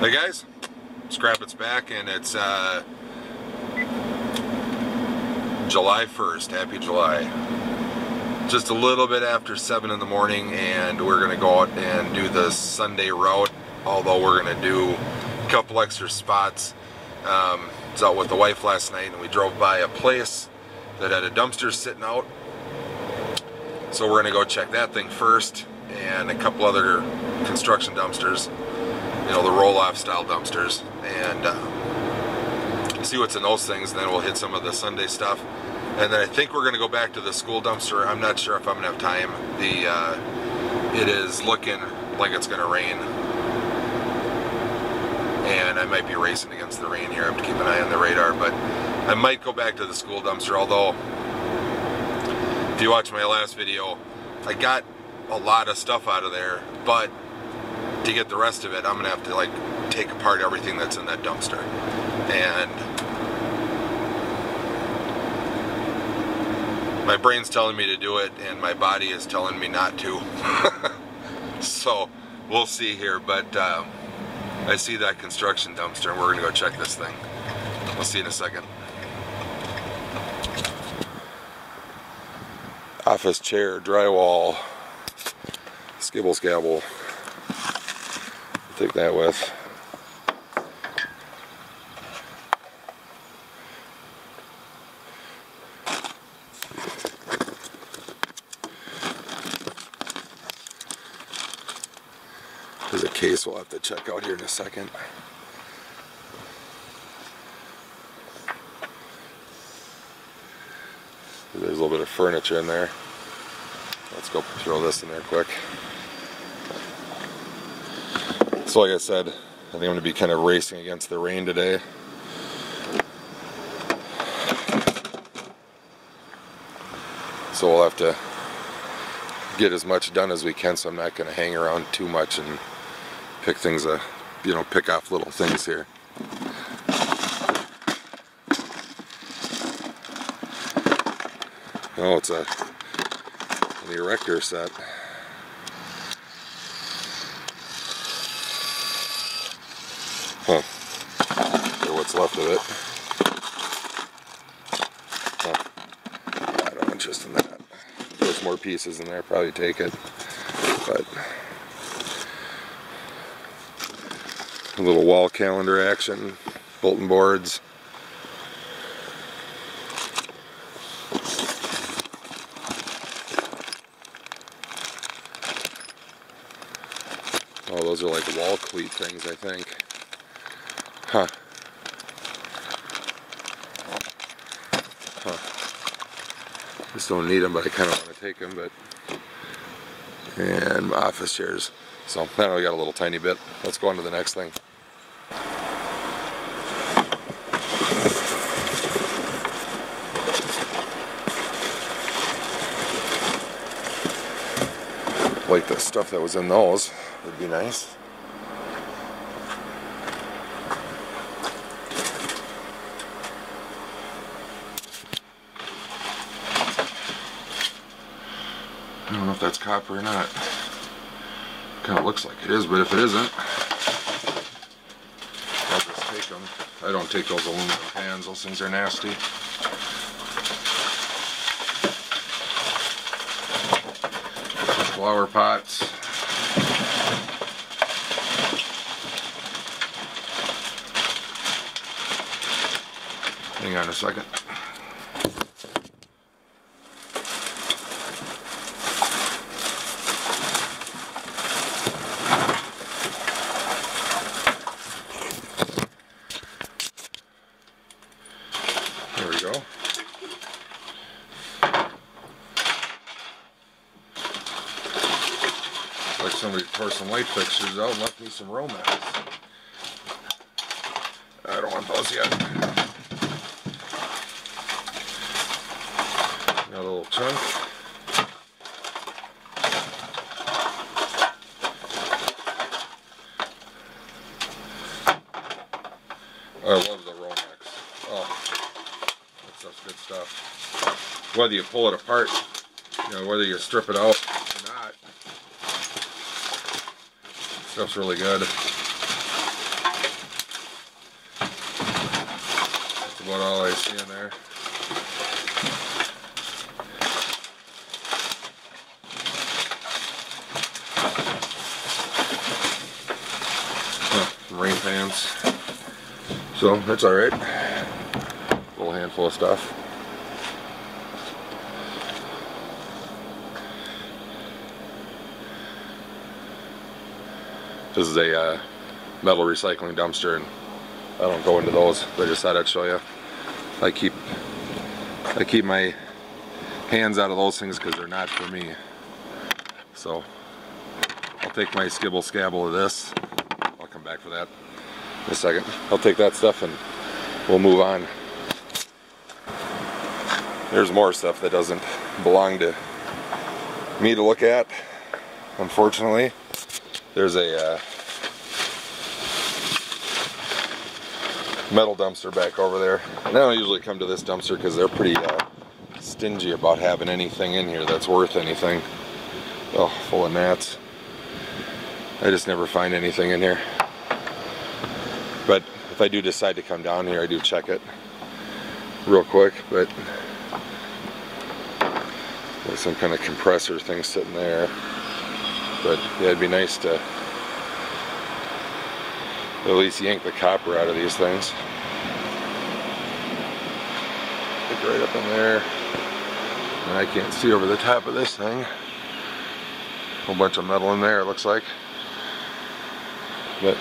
Hey guys, Scrap It's back, and it's July 1st. Happy July. Just a little bit after 7 in the morning, and we're going to go out and do the Sunday route, although we're going to do a couple extra spots. I was out with the wife last night, and we drove by a place that had a dumpster sitting out. So we're going to go check that thing first, and a couple other construction dumpsters. You know, the roll-off style dumpsters, and see what's in those things. Then we'll hit some of the Sunday stuff, and then I think we're going to go back to the school dumpster. I'm not sure if I'm going to have time. It is looking like it's going to rain, and I might be racing against the rain here. I have to keep an eye on the radar, but I might go back to the school dumpster. Although, if you watch my last video, I got a lot of stuff out of there, but to get the rest of it, I'm gonna have to like take apart everything that's in that dumpster, and my brain's telling me to do it and my body is telling me not to. So we'll see here, but I see that construction dumpster and we're gonna go check this thing. We'll see in a second. Office chair, drywall, skibble scabble. Take that with. There's a case we'll have to check out here in a second. There's a little bit of furniture in there. Let's go throw this in there quick. So like I said, I think I'm going to be kind of racing against the rain today. So we'll have to get as much done as we can, so I'm not going to hang around too much and pick things, pick off little things here. Oh, it's an erector set. Huh. Or what's left of it. Huh. I don't have interest in that. There's more pieces in there, probably take it. But a little wall calendar action, bulletin boards. Oh, those are like wall cleat things, I think. Huh. Just don't need them, but I kind of want to take them. But and office chairs. So now we got a little tiny bit. Let's go on to the next thing. Like the stuff that was in those would be nice. I don't know if that's copper or not. Kind of looks like it is, but if it isn't, I'll just take them. I don't take those aluminum pans, those things are nasty. Flower pots. Hang on a second. There we go. Like somebody tore some light fixtures out and left me some Romex. I don't want those yet. Got a little chunk. I love the Romex. Oh, that stuff's good stuff. Whether you pull it apart, whether you strip it out or not, stuff's really good. That's about all I see in there. Rain pants. So that's alright. Little handful of stuff. This is a metal recycling dumpster, and I don't go into those, but I just thought I'd show you. I keep my hands out of those things because they're not for me. So I'll take my skibble scabble of this. I'll come back for that in a second. I'll take that stuff and we'll move on. There's more stuff that doesn't belong to me to look at, unfortunately. There's a metal dumpster back over there. And I don't usually come to this dumpster because they're pretty stingy about having anything in here that's worth anything. Oh, full of gnats. I just never find anything in here. But if I do decide to come down here, I do check it real quick. But there's some kind of compressor thing sitting there. But yeah, it'd be nice to at least yank the copper out of these things. Look right up in there. And I can't see over the top of this thing. A whole bunch of metal in there, it looks like. But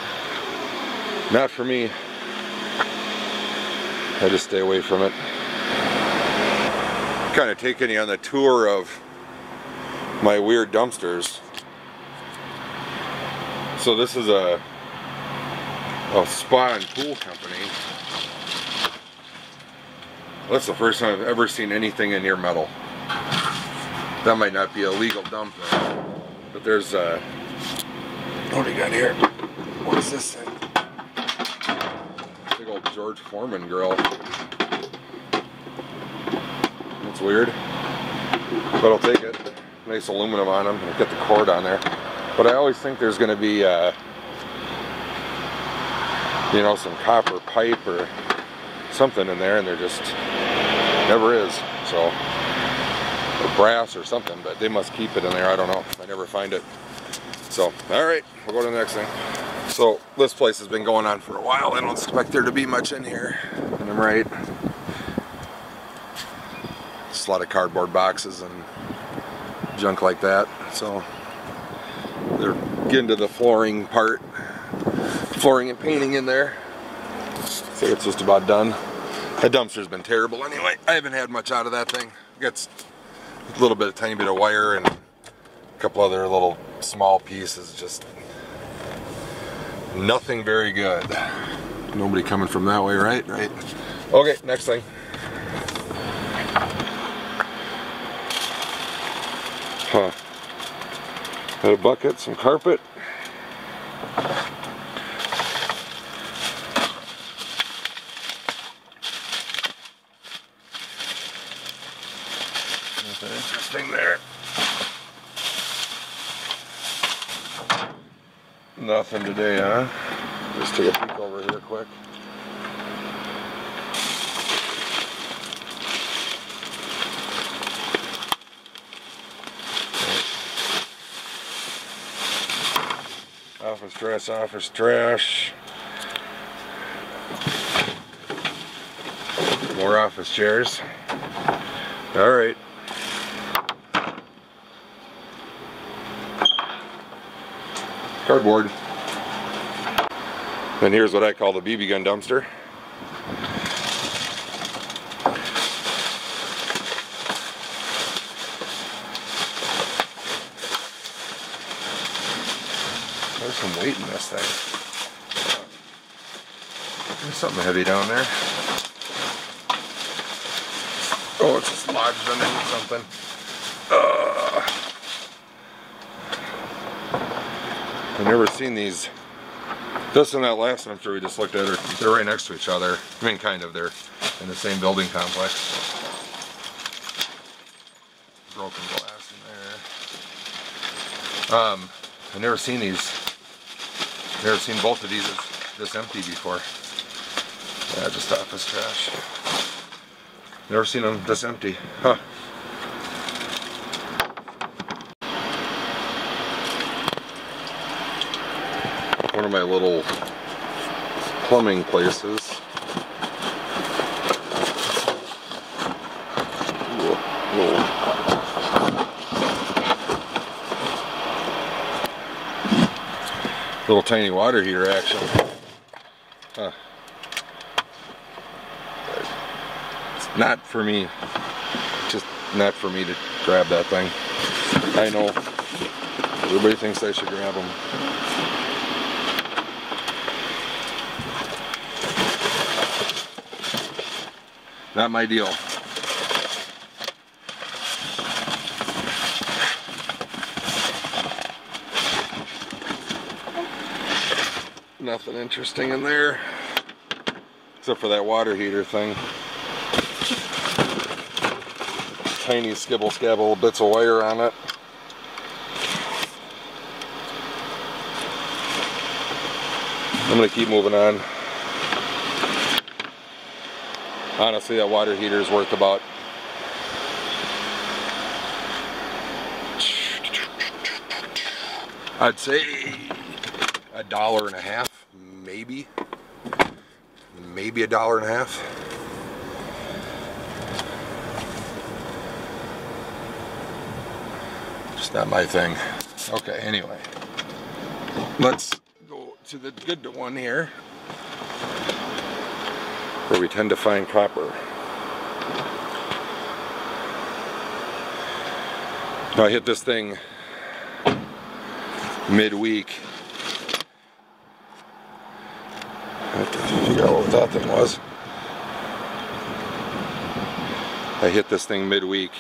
not for me. I just stay away from it. Kind of taking you on the tour of my weird dumpsters. So this is a spa and pool company. That's the first time I've ever seen anything in here metal. That might not be a legal dump though. But there's what do we got here? What is this thing? Big old George Foreman grill. That's weird. But I'll take it. Nice aluminum on them. I'll get the cord on there. But I always think there's going to be, you know, some copper pipe or something in there, and there just never is. So, or brass or something, but they must keep it in there. I don't know. I never find it. So, all right, we'll go to the next thing. So, this place has been going on for a while. I don't expect there to be much in here, and I'm right. Just a lot of cardboard boxes and junk like that. So. They're getting to the flooring part. Flooring and painting in there. So it's just about done. That dumpster's been terrible anyway. I haven't had much out of that thing. Got a little bit, a tiny bit of wire and a couple other little small pieces. Just nothing very good. Nobody coming from that way, right? Right. Okay, next thing. Huh. Got a bucket, some carpet. Nothing interesting there. Nothing today, huh? Just take a peek over here quick. Office trash. More office chairs. All right. Cardboard. Then here's what I call the BB gun dumpster. There's some weight in this thing. There's something heavy down there. Oh, it's just lodged underneath something. I've never seen these. This and that last one, I'm sure we just looked at, they're right next to each other. I mean, kind of. They're in the same building complex. Broken glass in there. I've never seen these. Never seen both of these this empty before. Yeah, just office trash. Never seen them this empty. Huh. One of my little plumbing places. Little tiny water heater action. Huh. It's not for me. Just not for me to grab that thing. I know. Everybody thinks I should grab them. Not my deal. Nothing interesting in there, except for that water heater thing. Tiny skibble scabble bits of wire on it. I'm gonna keep moving on. Honestly, that water heater is worth about I'd say $1.50, maybe $1.50. Just not my thing. Okay, anyway, let's go to the good one here, where we tend to find copper. Now, I hit this thing midweek. I have to figure out what that thing was. I hit this thing midweek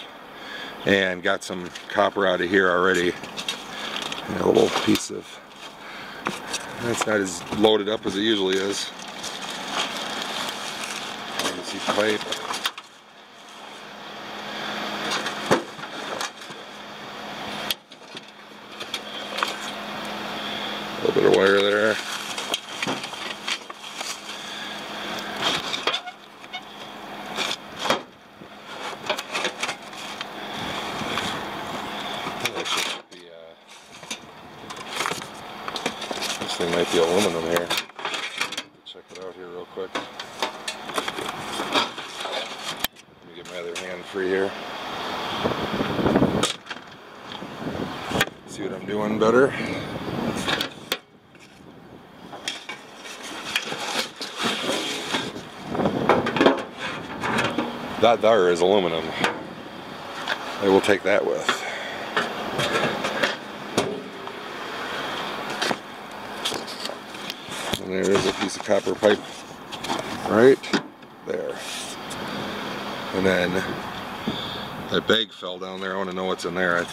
and got some copper out of here already. And a little piece of, it's not as loaded up as it usually is. You can see pipe. A little bit of wire there. This thing might be aluminum here. Check it out here real quick. Let me get my other hand free here. See what I'm doing better. That there is aluminum. I will take that with. And there is a piece of copper pipe right there. And then that bag fell down there. I want to know what's in there. I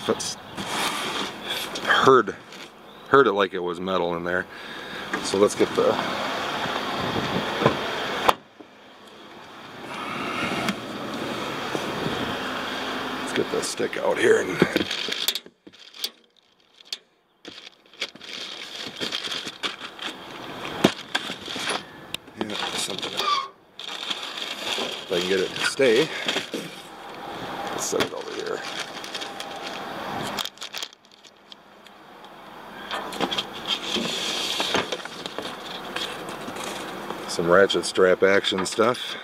heard it like it was metal in there. So let's get the stick out here and something. If I can get it to stay, let's set it over here. Some ratchet strap action stuff.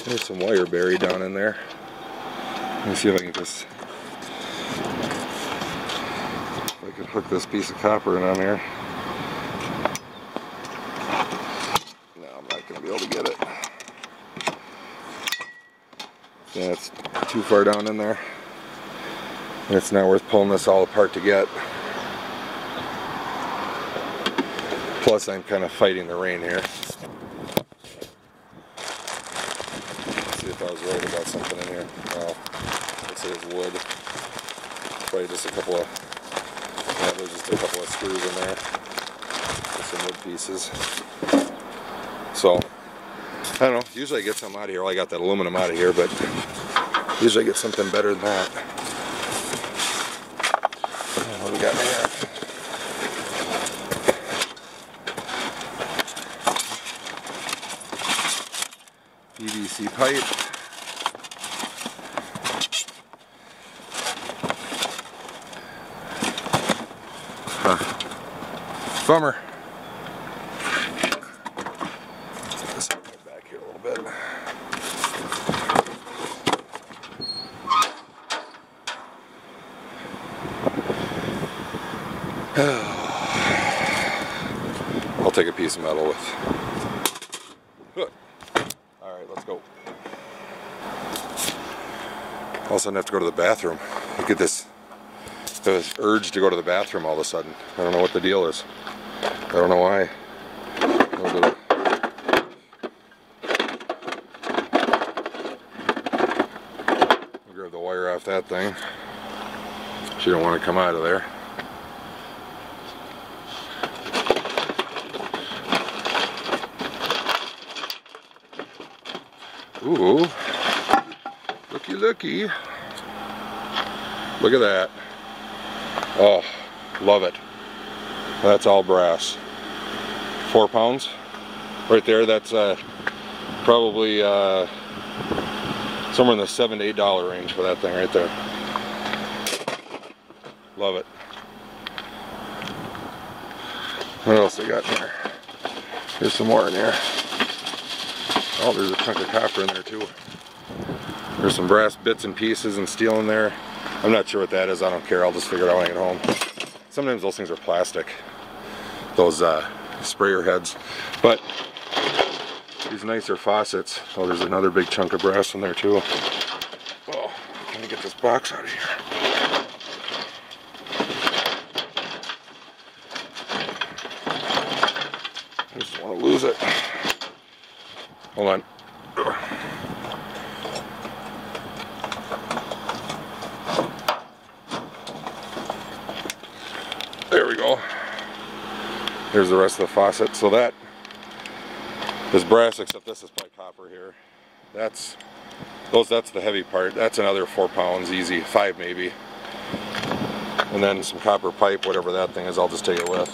There's some wire buried down in there. Let me see if I can just, if I could hook this piece of copper in on here. No, I'm not going to be able to get it. Yeah, it's too far down in there. And it's not worth pulling this all apart to get. Plus, I'm kind of fighting the rain here. I was worried about something in here. Well, let's say it's wood. Probably just a couple of, yeah, there's just a couple of screws in there. With some wood pieces. So, I don't know. Usually I get something out of here. Well, I got that aluminum out of here, but usually I get something better than that. What do we got in here? PVC pipe. Bummer. Put this back here a little bit. I'll take a piece of metal with. Alright, let's go. All of a sudden I have to go to the bathroom. I get this urge to go to the bathroom all of a sudden. I don't know what the deal is. I don't know why. I'll grab the wire off that thing. She don't want to come out of there. Ooh, looky looky. Look at that. Oh, love it. That's all brass. 4 pounds right there. That's probably somewhere in the $7 to $8 range for that thing right there. Love it. What else they got in there? Here's some more in here. Oh, there's a chunk of copper in there too. There's some brass bits and pieces and steel in there. I'm not sure what that is. I don't care. I'll just figure it out when I get home. Sometimes those things are plastic. Those sprayer heads. But these nicer faucets. Oh, there's another big chunk of brass in there too. Oh, let me get this box out of here. I just want to lose it. Hold on. There we go. Here's the rest of the faucet. So that is brass, except this is probably copper here. That's the heavy part. That's another 4 pounds, easy, 5 maybe. And then some copper pipe, whatever that thing is, I'll just take it with.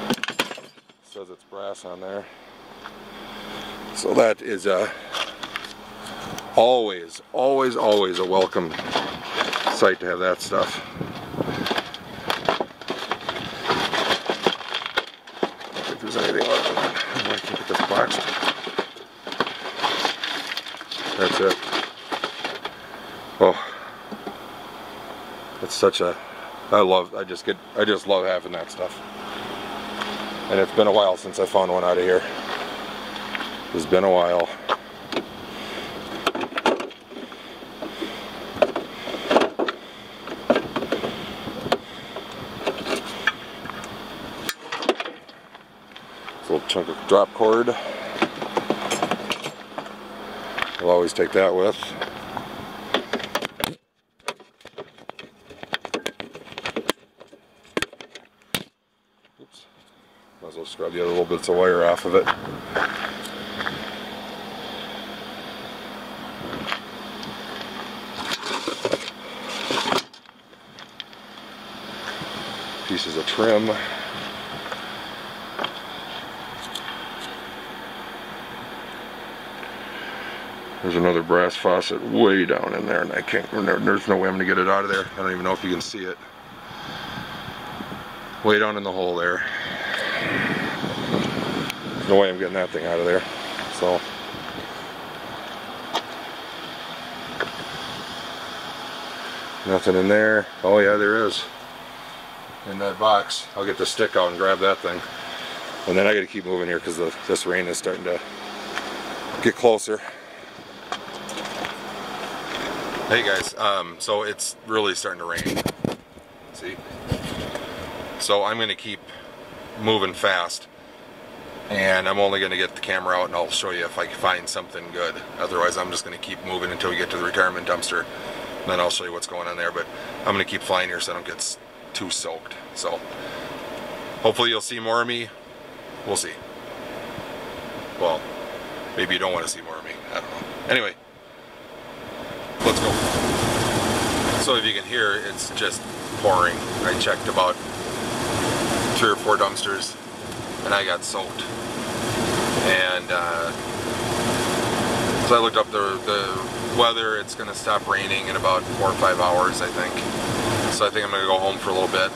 It says it's brass on there. So that is always a welcome sight to have that stuff. I don't think there's anything left in it. I can get this box. That's it. Oh, it's such a. I just love having that stuff. And it's been a while since I found one out of here. It's been a while. This little chunk of drop cord. I'll always take that with. Oops. Might as well scrub the other little bits of wire off of it. Pieces of trim. There's another brass faucet way down in there, and I can't. There's no way I'm gonna get it out of there. I don't even know if you can see it. Way down in the hole there. There's no way I'm getting that thing out of there. So. Nothing in there. Oh yeah, there is. In that box. I'll get the stick out and grab that thing. And then I gotta keep moving here because this rain is starting to get closer. Hey guys, so it's really starting to rain. See? So I'm gonna keep moving fast. And I'm only gonna get the camera out and I'll show you if I can find something good. Otherwise I'm just gonna keep moving until we get to the retirement dumpster. And then I'll show you what's going on there. But I'm gonna keep flying here so I don't get too soaked. So hopefully you'll see more of me. We'll see. Well, maybe you don't want to see more of me. I don't know. Anyway, let's go. So if you can hear, it's just pouring. I checked about 3 or 4 dumpsters and I got soaked. And so I looked up the weather. It's going to stop raining in about 4 or 5 hours, I think. So I think I'm going to go home for a little bit,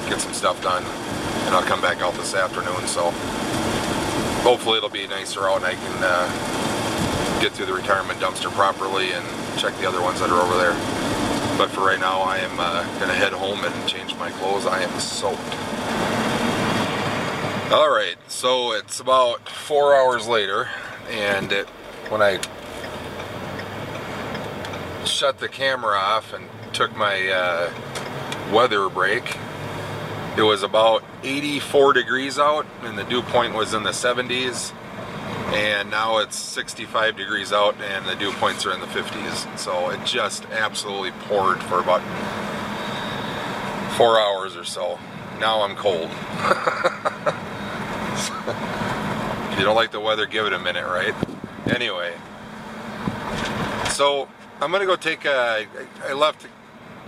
get some stuff done, and I'll come back out this afternoon. So hopefully it'll be nicer out and I can get through the retirement dumpster properly and check the other ones that are over there. But for right now, I am going to head home and change my clothes. I am soaked. Alright, so it's about 4 hours later, and when I shut the camera off and took my weather break, it was about 84 degrees out, and the dew point was in the 70s, and now it's 65 degrees out, and the dew points are in the 50s. So it just absolutely poured for about 4 hours or so. Now I'm cold. If you don't like the weather, give it a minute, right? Anyway, so I'm gonna go take I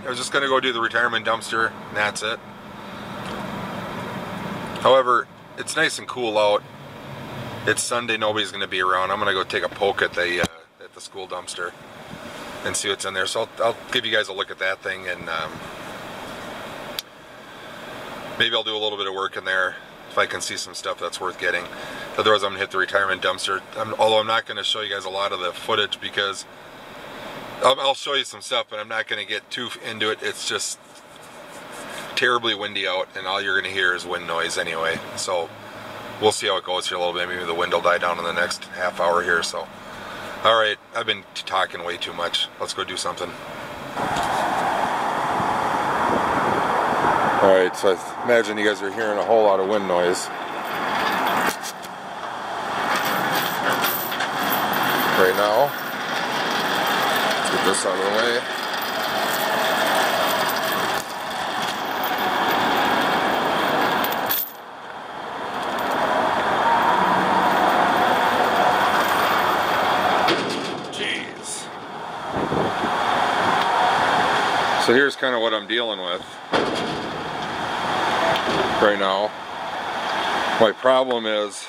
was just gonna go do the retirement dumpster, and that's it. However, it's nice and cool out. It's Sunday, nobody's gonna be around. I'm gonna go take a poke at the school dumpster and see what's in there. So I'll give you guys a look at that thing, and maybe I'll do a little bit of work in there if I can see some stuff that's worth getting. Otherwise, I'm gonna hit the retirement dumpster. Although I'm not gonna show you guys a lot of the footage because I'll show you some stuff, but I'm not gonna get too into it. It's just terribly windy out, and all you're gonna hear is wind noise anyway. So we'll see how it goes here a little bit. Maybe the wind will die down in the next half hour here. So, all right, I've been talking way too much. Let's go do something. All right, so I imagine you guys are hearing a whole lot of wind noise right now. Let's get this out of the way. Jeez. So here's kind of what I'm dealing with right now. My problem is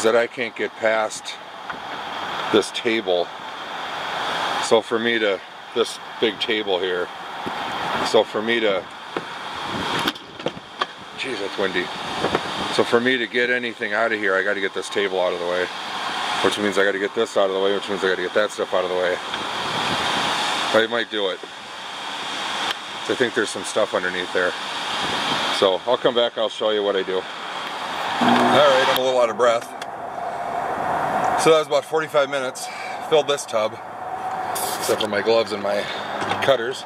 that I can't get past this table. So for me to, this big table here, so for me to, geez, that's windy. So for me to get anything out of here, I got to get this table out of the way, which means I got to get this out of the way, which means I got to get that stuff out of the way. But I might do it. I think there's some stuff underneath there. So I'll come back, I'll show you what I do. Alright, I'm a little out of breath. So that was about 45 minutes. Filled this tub, except for my gloves and my cutters.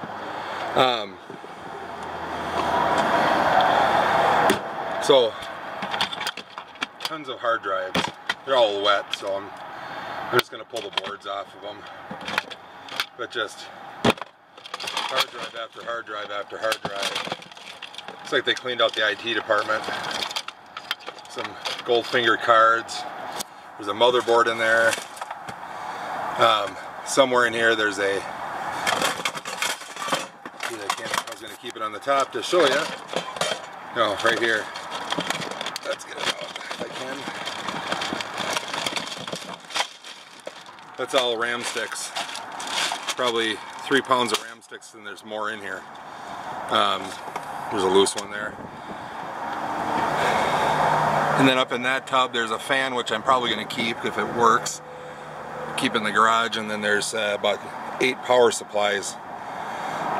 So, tons of hard drives. They're all wet, so I'm just going to pull the boards off of them. But just hard drive after hard drive after hard drive. Looks like they cleaned out the IT department. Some Goldfinger cards. There's a motherboard in there. Somewhere in here there's a, I was going to keep it on the top to show you. No, right here. Let's get it out if I can. That's all RAM sticks. Probably 3 pounds of RAM sticks, and there's more in here. There's a loose one there. And then up in that tub there's a fan, which I'm probably going to keep if it works. Keep in the garage. And then there's about 8 power supplies,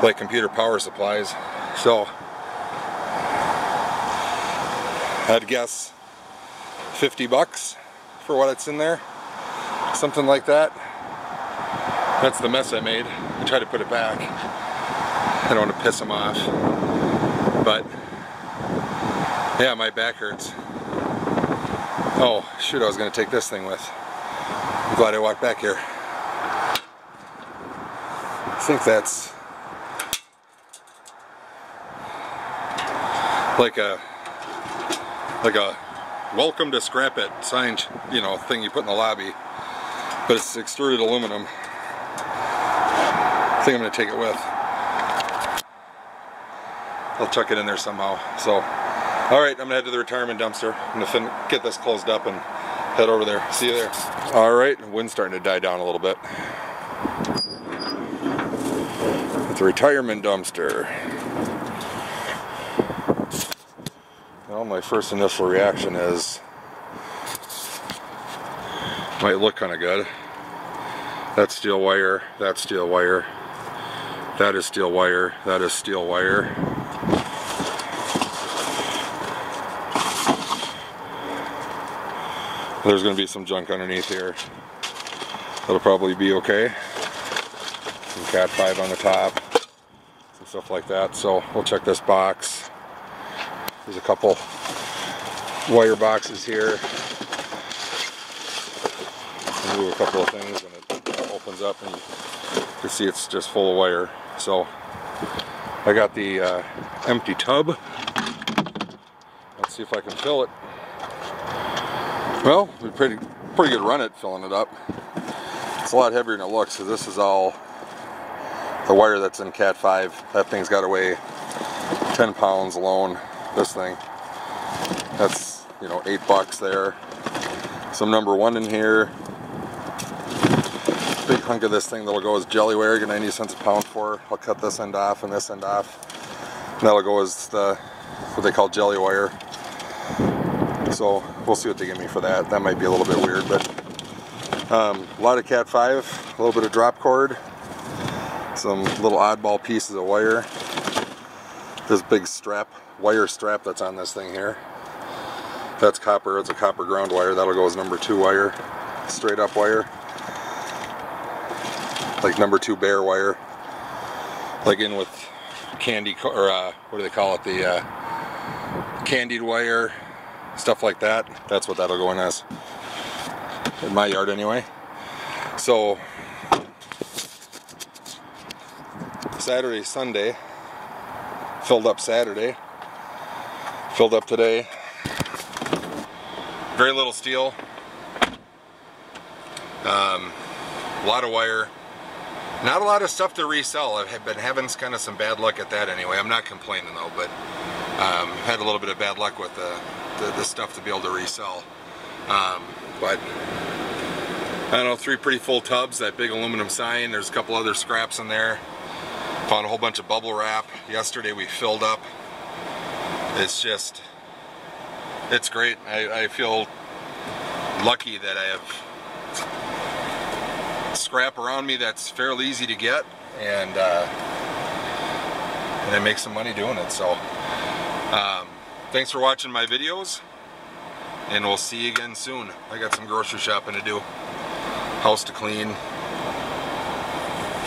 like computer power supplies. So I'd guess 50 bucks for what it's in there, something like that. That's the mess I made. I tried to put it back. I don't want to piss them off, but yeah, my back hurts. Oh shoot, I was going to take this thing with. I'm glad I walked back here. I think that's like a welcome to Scrap It sign, you know, thing you put in the lobby. but it's extruded aluminum. I think I'm going to take it with. I'll chuck it in there somehow. So, all right, I'm going to head to the retirement dumpster. I'm going to get this closed up and head over there. See you there. All right, the wind's starting to die down a little bit. At the retirement dumpster. Well, my first initial reaction is, might look kind of good. That's steel wire, that's steel wire, that is steel wire, that is steel wire. There's going to be some junk underneath here. That'll probably be okay. Some Cat 5 on the top, some stuff like that. So we'll check this box. There's a couple wire boxes here. Move a couple of things and it opens up and you can see it's just full of wire. So I got the empty tub. Let's see if I can fill it. Well, we pretty good run it filling it up. It's a lot heavier than it looks, because this is all the wire that's in Cat 5. That thing's got to weigh 10 pounds alone. This thing, that's, you know, $8 there. Some number 1 in here. Big hunk of this thing that'll go as jelly wire, get 90 cents a pound for. I'll cut this end off and this end off. And that'll go as the, what they call jelly wire. So we'll see what they give me for that. That might be a little bit weird, but a lot of Cat 5, a little bit of drop cord, some little oddball pieces of wire. This big strap, wire strap that's on this thing here. That's copper, it's a copper ground wire. That'll go as number 2 wire, straight up wire. Like number 2 bare wire. Like in with candy, or what do they call it? The candied wire. Stuff like that. That's what that'll go in as. In my yard anyway. So Saturday, Sunday. Filled up Saturday. Filled up today. Very little steel. A lot of wire. Not a lot of stuff to resell. I've been having kind of some bad luck at that anyway. I'm not complaining though, but had a little bit of bad luck with the stuff to be able to resell. But I don't know, 3 pretty full tubs, that big aluminum sign. There's a couple other scraps in there. Found a whole bunch of bubble wrap. Yesterday we filled up. It's just, it's great. I feel lucky that I have scrap around me that's fairly easy to get, and I make some money doing it. So thanks for watching my videos, and we'll see you again soon. I got some grocery shopping to do, house to clean,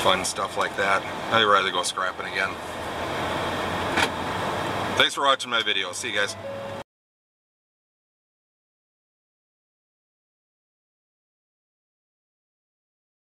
fun stuff like that. I'd rather go scrapping again. Thanks for watching my video. See you guys.